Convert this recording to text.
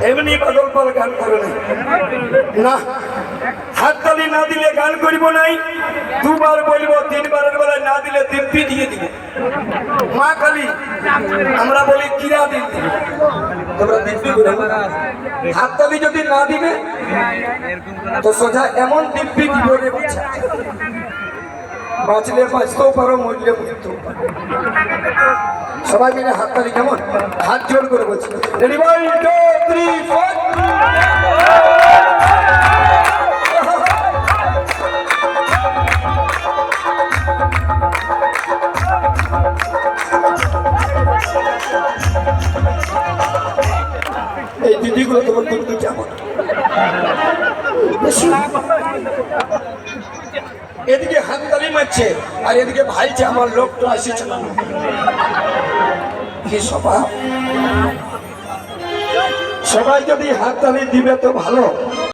এমনি পাগল পাল গান করে না, হাততালি না দিলে গান করিব নাই। দুবার বলবো, তিনবারের বেলায় না দিলে দিব্যি দিয়ে দিব। মা কালী আমরা বলি কিরা দিন, তোমরা দিব্যি করে হাততালি যদি না দিবে তো সোজা এমন দিব্যি দিব রে বাচ্চা, বাঁচলে বাঁচতেও পারো, মরলে মরতেও পারো। সবাই মিলে হাততালি, কেমন হাত জোর করে বলছি, রেডি 1 2 3 4। এই দিদিগুলো তোমার কিন্তু কেমন, এদিকে হাততালি মারছে আর এদিকে ভাইছে আমার লোকটা আসছে না, কি স্বভাব। সবাই যদি হাততালি দিবে তো ভালো,